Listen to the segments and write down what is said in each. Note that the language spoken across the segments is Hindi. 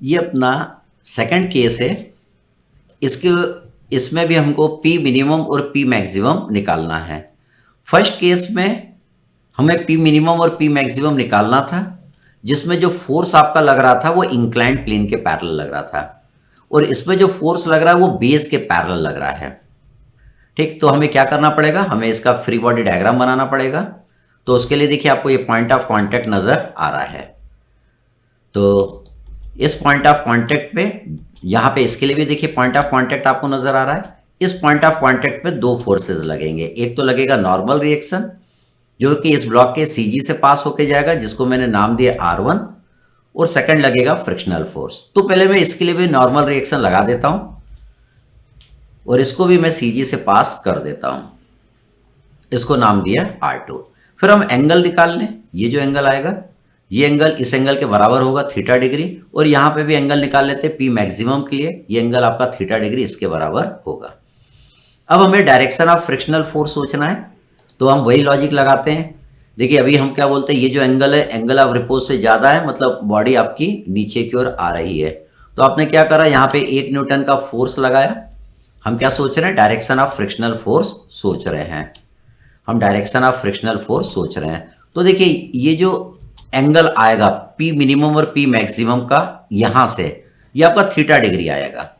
ये अपना सेकंड केस है। इसके इसमें भी हमको पी मिनिमम और पी मैक्सिमम निकालना है। फर्स्ट केस में हमें पी मिनिमम और पी मैक्सिमम निकालना था, जिसमें जो फोर्स आपका लग रहा था वो इंक्लाइंड प्लेन के पैरेलल लग रहा था, और इसमें जो फोर्स लग रहा है वो बेस के पैरेलल लग रहा है। ठीक, तो हमें क्या करना पड़ेगा, हमें इसका फ्री बॉडी डायग्राम बनाना पड़ेगा। तो उसके लिए देखिए आपको ये पॉइंट ऑफ कांटेक्ट नज़र आ रहा है। तो इस पॉइंट ऑफ कांटेक्ट पे, यहाँ पे इसके लिए भी देखिए पॉइंट ऑफ कांटेक्ट आपको नज़र आ रहा है। इस पॉइंट ऑफ कांटेक्ट पे दो फोर्सेस लगेंगे। एक तो लगेगा नॉर्मल रिएक्शन जो कि इस ब्लॉक के सीजी से पास होके जाएगा, जिसको मैंने नाम दिया R1, और सेकंड लगेगा फ्रिक्शनल फोर्स। तो पहले मैं इसके लिए भी नॉर्मल रिएक्शन लगा देता हूं और इसको भी मैं सीजी से पास कर देता हूं। इसको नाम दिया R2। फिर हम एंगल निकाल लें। ये जो एंगल आएगा, ये एंगल इस एंगल के बराबर होगा थीटा डिग्री, और यहाँ पे भी एंगल निकाल लेते हैं पी मैक्सिमम के लिए। ये एंगल आपका थीटा डिग्री इसके बराबर होगा। अब हमें डायरेक्शन ऑफ फ्रिक्शनल फोर्स सोचना है, तो हम वही लॉजिक लगाते हैं। देखिए अभी हम क्या बोलते हैं, ये जो एंगल है एंगल ऑफ रिपोज से ज़्यादा है, मतलब बॉडी आपकी नीचे की ओर आ रही है। तो आपने क्या करा, यहाँ पे 1 न्यूटन का फोर्स लगाया। हम क्या सोच रहे हैं, डायरेक्शन ऑफ फ्रिक्शनल फोर्स सोच रहे हैं। हम डायरेक्शन ऑफ फ्रिक्शनल फोर्स सोच रहे हैं। तो देखिए ये जो एंगल आएगा पी मिनिमम और पी मैक्सिमम का, यहाँ से ये आपका थीटा डिग्री आएगा।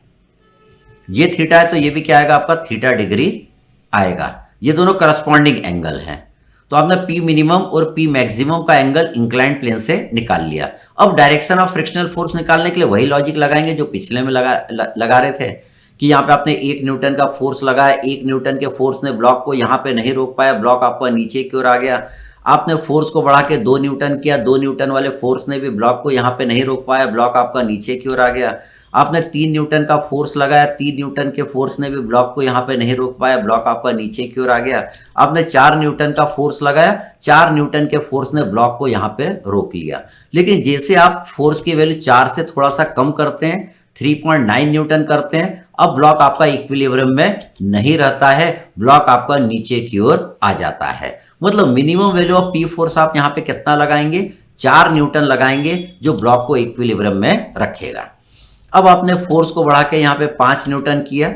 ये थीटा है तो ये भी क्या आएगा आपका थीटा डिग्री आएगा। ये दोनों करस्पॉन्डिंग एंगल हैं। तो आपने पी मिनिमम और पी मैक्सिमम का एंगल इंक्लाइंड प्लेन से निकाल लिया। अब डायरेक्शन ऑफ फ्रिक्शनल फोर्स निकालने के लिए वही लॉजिक लगाएंगे जो पिछले में लगा रहे थे, कि यहाँ पे आपने 1 न्यूटन का फोर्स लगाया। 1 न्यूटन के फोर्स ने ब्लॉक को यहाँ पे नहीं रोक पाया, ब्लॉक आपका नीचे की ओर आ गया। आपने फोर्स को बढ़ा के 2 न्यूटन किया, 2 न्यूटन वाले फोर्स ने भी ब्लॉक को यहाँ पे नहीं रोक पाया, ब्लॉक आपका नीचे की ओर आ गया। आपने 3 न्यूटन का फोर्स लगाया, 3 न्यूटन के फोर्स ने भी ब्लॉक को यहाँ पे नहीं रोक पाया, ब्लॉक आपका नीचे की ओर आ गया। आपने 4 न्यूटन का फोर्स लगाया, 4 न्यूटन के फोर्स ने ब्लॉक को यहाँ पे रोक लिया। लेकिन जैसे आप फोर्स की वैल्यू 4 से थोड़ा सा कम करते हैं, 3.9 न्यूटन करते हैं, अब ब्लॉक आपका इक्विलिब्रियम में नहीं रहता है, ब्लॉक आपका नीचे की ओर आ जाता है। मतलब minimum value of P force आप यहाँ पे कितना लगाएंगे, 4 न्यूटन लगाएंगे, जो ब्लॉक को इक्विलिब्रियम में रखेगा। अब आपने फोर्स को बढ़ा के यहाँ पे 5 न्यूटन किया,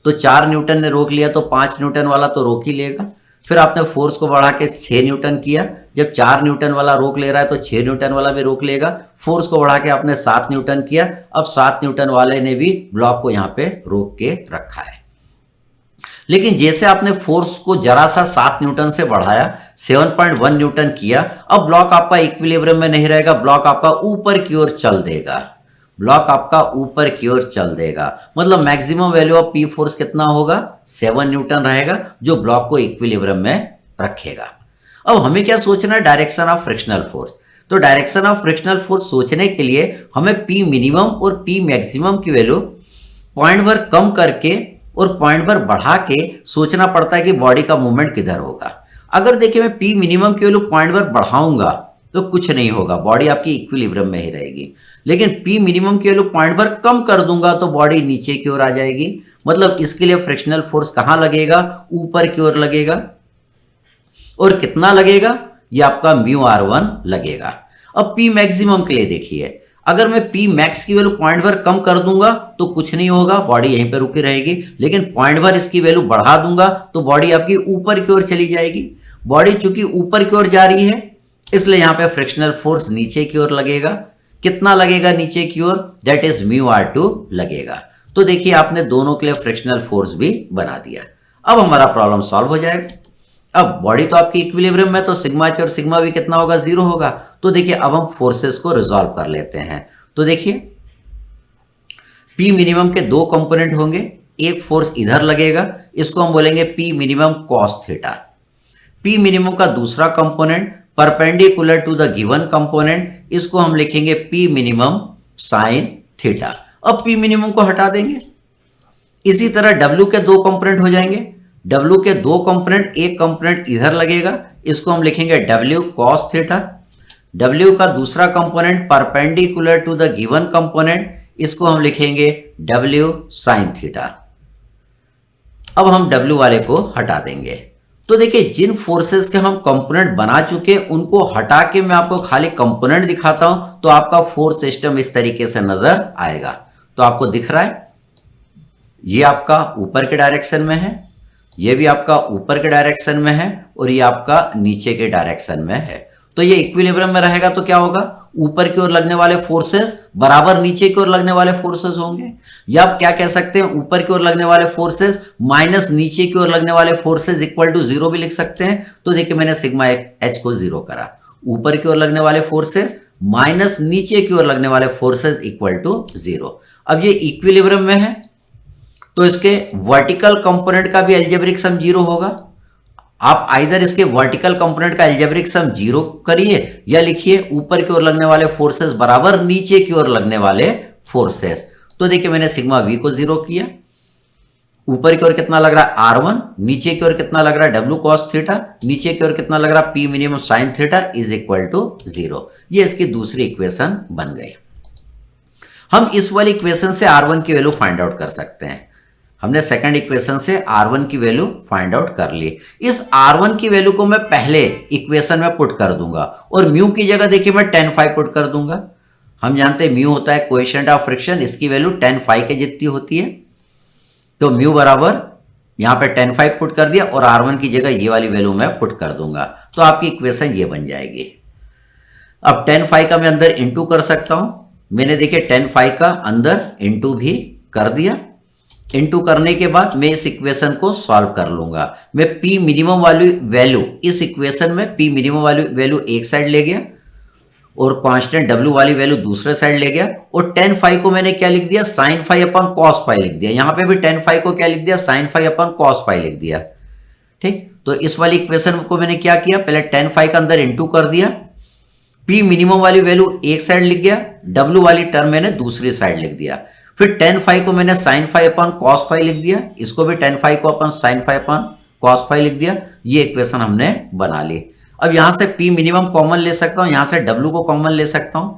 तो 4 न्यूटन ने रोक लिया, तो 5 न्यूटन वाला तो रोक ही लेगा। फिर आपने फोर्स को बढ़ा के 6 न्यूटन किया, जब 4 न्यूटन वाला रोक ले रहा है तो 6 न्यूटन वाला भी रोक लेगा। फोर्स को बढ़ा के आपने 7 न्यूटन किया, अब 7 न्यूटन वाले ने भी ब्लॉक को यहाँ पे रोक के रखा है। लेकिन जैसे आपने फोर्स को जरा सा 7 न्यूटन से बढ़ाया, 7.1 न्यूटन किया, अब ब्लॉक आपका इक्विलिब्रियम में नहीं रहेगा, ब्लॉक आपका ऊपर की ओर चल देगा, ब्लॉक आपका ऊपर की ओर चल देगा। मतलब maximum value of P force कितना होगा, 7 न्यूटन रहेगा, जो ब्लॉक को इक्विलिब्रियम में रखेगा। अब हमें क्या सोचना है, डायरेक्शन ऑफ फ्रिक्शनल फोर्स। तो डायरेक्शन ऑफ फ्रिक्शनल फोर्स सोचने के लिए हमें पी मिनिमम और पी मैक्सिमम की वैल्यू पॉइंट भर कम करके और पॉइंट भर बढ़ा के सोचना पड़ता है कि बॉडी का मूवमेंट किधर होगा। अगर देखिए मैं पी मिनिमम की वैल्यू पॉइंट भर बढ़ाऊंगा तो कुछ नहीं होगा, बॉडी आपकी इक्विलिब्रियम में ही रहेगी। लेकिन पी मिनिमम की वैल्यू पॉइंट भर कम कर दूंगा तो बॉडी नीचे की ओर आ जाएगी। मतलब इसके लिए फ्रिक्शनल फोर्स कहां लगेगा, ऊपर की ओर लगेगा। और कितना लगेगा, ये आपका μr1 लगेगा। अब पी मैक्सिमम के लिए देखिए, अगर मैं पी मैक्स की वैल्यू पॉइंट भर कम कर दूंगा तो कुछ नहीं होगा, बॉडी यहीं पर रुकी रहेगी। लेकिन पॉइंट भर इसकी वैल्यू बढ़ा दूंगा तो बॉडी आपकी ऊपर की ओर चली जाएगी। बॉडी चूंकि ऊपर की ओर जा रही है, इसलिए यहां पे फ्रिक्शनल फोर्स नीचे की ओर लगेगा। कितना लगेगा नीचे की ओर, दैट इज μr2 लगेगा। तो देखिए आपने दोनों के लिए फ्रिक्शनल फोर्स भी बना दिया। अब हमारा प्रॉब्लम सॉल्व हो जाएगा। अब बॉडी तो आपकी इक्विलिब्रियम में, तो सिग्मा के और सिग्मा भी कितना होगा, 0 होगा। तो देखिए अब हम फोर्सेस को रिजॉल्व कर लेते हैं। तो देखिए पी मिनिमम के 2 कंपोनेंट होंगे, एक फोर्स इधर लगेगा, इसको हम बोलेंगे P minimum cos theta. P minimum का दूसरा component perpendicular to the given component, इसको हम लिखेंगे पी मिनिमम साइन थीटा। अब पी मिनिमम को हटा देंगे। इसी तरह डब्ल्यू के 2 कंपोनेंट हो जाएंगे। डब्ल्यू के 2 कंपोनेंट, एक कंपोनेंट इधर लगेगा, इसको हम लिखेंगे डब्ल्यू कॉस थीटा। डब्ल्यू का दूसरा component perpendicular to the given component, इसको हम लिखेंगे डब्ल्यू साइन थीटा। अब हम डब्ल्यू वाले को हटा देंगे। तो देखिए जिन फोर्सेस के हम कंपोनेंट बना चुके हैं उनको हटा के मैं आपको खाली कंपोनेंट दिखाता हूं तो आपका फोर्स सिस्टम इस तरीके से नजर आएगा। तो आपको दिख रहा है ये आपका ऊपर के डायरेक्शन में है, ये भी आपका ऊपर के डायरेक्शन में है और ये आपका नीचे के डायरेक्शन में है। तो ये इक्विलिब्रियम में रहेगा तो क्या होगा, ऊपर की ओर लगने वाले फोर्सेस बराबर नीचे की ओर लगने वाले फोर्सेस होंगे, या आप क्या कह सकते हैं ऊपर की ओर लगने वाले फोर्सेस माइनस नीचे की ओर लगने वाले फोर्सेस इक्वल टू जीरो भी लिख सकते हैं। तो देखिए मैंने सिग्मा एच को जीरो करा, ऊपर की ओर लगने वाले फोर्सेस माइनस नीचे की ओर लगने वाले फोर्सेस इक्वल टू जीरो। अब ये इक्विलिब्रियम में है तो इसके वर्टिकल कंपोनेंट का भी अलजेब्रिक सम जीरो होगा। आप आइदर इसके वर्टिकल कंपोनेंट का अलजेब्रिक सम जीरो करिए या लिखिए ऊपर की ओर लगने वाले फोर्सेस बराबर नीचे की ओर लगने वाले फोर्सेस। तो देखिए मैंने सिग्मा वी को जीरो किया, ऊपर की ओर कितना लग रहा है R1, नीचे की ओर कितना लग रहा है W cos थीटा, नीचे की ओर कितना लग रहा है P minimum sine theta is equal to zero. ये इसकी दूसरी इक्वेशन बन गई। हम इस वाली इक्वेशन से R1 की वैल्यू फाइंड आउट कर सकते हैं। हमने सेकंड इक्वेशन से R1 की वैल्यू फाइंड आउट कर ली। इस R1 की वैल्यू को मैं पहले इक्वेशन में पुट कर दूंगा और म्यू की जगह देखिए मैं tan phi पुट कर दूंगा। हम जानते हैं म्यू होता है कोएफिशिएंट ऑफ फ्रिक्शन, इसकी वैल्यू tan phi के जितनी होती है। तो म्यू बराबर यहां पे tan phi पुट कर दिया और R1 की जगह ये वाली वैल्यू मैं पुट कर दूंगा तो आपकी इक्वेशन ये बन जाएगी। अब tan phi का मैं अंदर इंटू कर सकता हूं, मैंने देखिए tan phi का अंदर इंटू भी कर दिया। इंटू करने के बाद मैं इस इक्वेशन को सॉल्व कर लूंगा। मैं P मिनिमम वाली वैल्यू इस इक्वेशन में P मिनिमम वाली वैल्यू एक साइड ले गया और कांस्टेंट W वाली वैल्यू दूसरे साइड ले गया और tan phi को मैंने क्या लिख दिया sin phi अपन cos phi लिख दिया। यहां पे भी tan phi को क्या लिख दिया sin phi अपन cos phi लिख दिया। ठीक, तो इस वाली इक्वेशन को मैंने क्या किया, पहले tan phi का अंदर इंटू कर दिया, P मिनिमम वाली वैल्यू एक साइड लिख गया, W वाली टर्म मैंने दूसरी साइड लिख दिया। फिर tan phi को मैंने sin phi अपन cos phi लिख दिया, इसको भी tan phi को अपन sin phi अपन cos phi लिख दिया। ये इक्वेशन हमने बना ली। अब यहां से P मिनिमम कॉमन ले सकता हूं, यहां से W को कॉमन ले सकता हूं।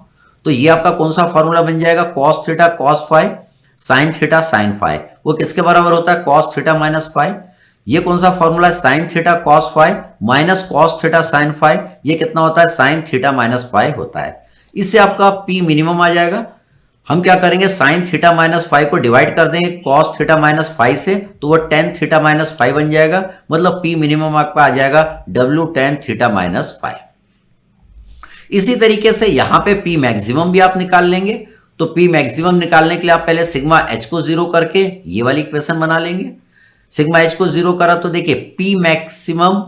तो ये आपका कौन सा फॉर्मूला बन जाएगा, cos theta cos phi sin theta sin phi, वो किसके बराबर होता है cos थीटा माइनस phi। ये कौन सा फॉर्मूला है sin theta cos phi minus cos theta sin phi, ये कितना होता है sin थीटा माइनस phi होता है। इससे आपका P मिनिमम आ जाएगा। हम क्या करेंगे साइन थीटा माइनस फाइव को डिवाइड कर देंगे कॉस थीटा माइनस फाइव से तो वो टेन थीटा माइनस फाइव बन जाएगा, मतलब P मिनिमम आपका आ जाएगा W tan theta minus five. इसी तरीके से यहां पे P मैक्सिमम भी आप निकाल लेंगे। तो P मैक्सिमम निकालने के लिए आप पहले सिग्मा H को जीरो करके ये वाली इक्वेशन बना लेंगे। सिग्मा H को जीरो करा तो देखिए P मैक्सिमम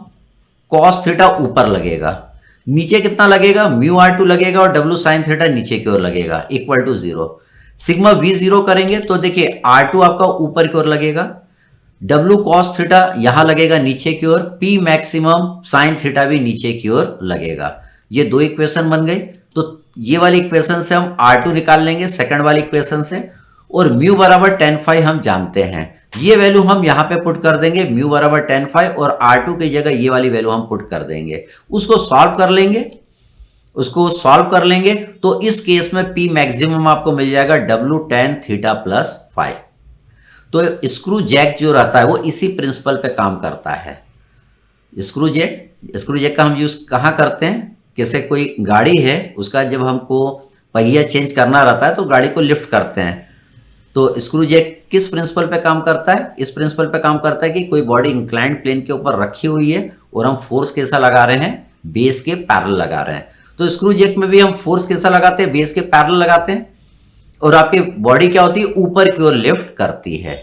कॉस थीटा ऊपर लगेगा, नीचे कितना लगेगा म्यू R2 लगेगा और W साइन थीटा नीचे की ओर लगेगा equal to zero. Sigma V zero करेंगे तो देखिए R2 आपका ऊपर की ओर लगेगा, W cos थीटा यहां लगेगा नीचे की ओर, P मैक्सिमम साइन थीटा भी नीचे की ओर लगेगा। ये दो इक्वेशन बन गई। तो ये वाली इक्वेशन से हम R2 निकाल लेंगे सेकंड वाली इक्वेशन से, और म्यू बराबर tan phi हम जानते हैं, ये वैल्यू हम यहां पे पुट कर देंगे म्यू बराबर tan phi और R2 की जगह ये वाली वैल्यू हम पुट कर देंगे। उसको सॉल्व कर लेंगे, उसको सॉल्व कर लेंगे तो इस केस में P मैक्सिमम आपको मिल जाएगा W tan theta plus five. तो स्क्रू जैक जो रहता है वो इसी प्रिंसिपल पे काम करता है। स्क्रू जैक का हम यूज कहाँ करते हैं, जैसे कोई गाड़ी है उसका जब हमको पहिया चेंज करना रहता है तो गाड़ी को लिफ्ट करते हैं, तो स्क्रू जैक किस प्रिंसिपल पे काम करता है, इस प्रिंसिपल पे काम करता है कि कोई बॉडी इंक्लाइंड प्लेन के ऊपर रखी हुई है और हम फोर्स कैसा लगा रहे हैं, बेस के पैरेलल लगा रहे हैं। तो स्क्रू जैक में भी हम फोर्स कैसा लगाते हैं, बेस के पैरेलल लगाते हैं और आपकी बॉडी क्या होती है ऊपर की ओर लिफ्ट करती है।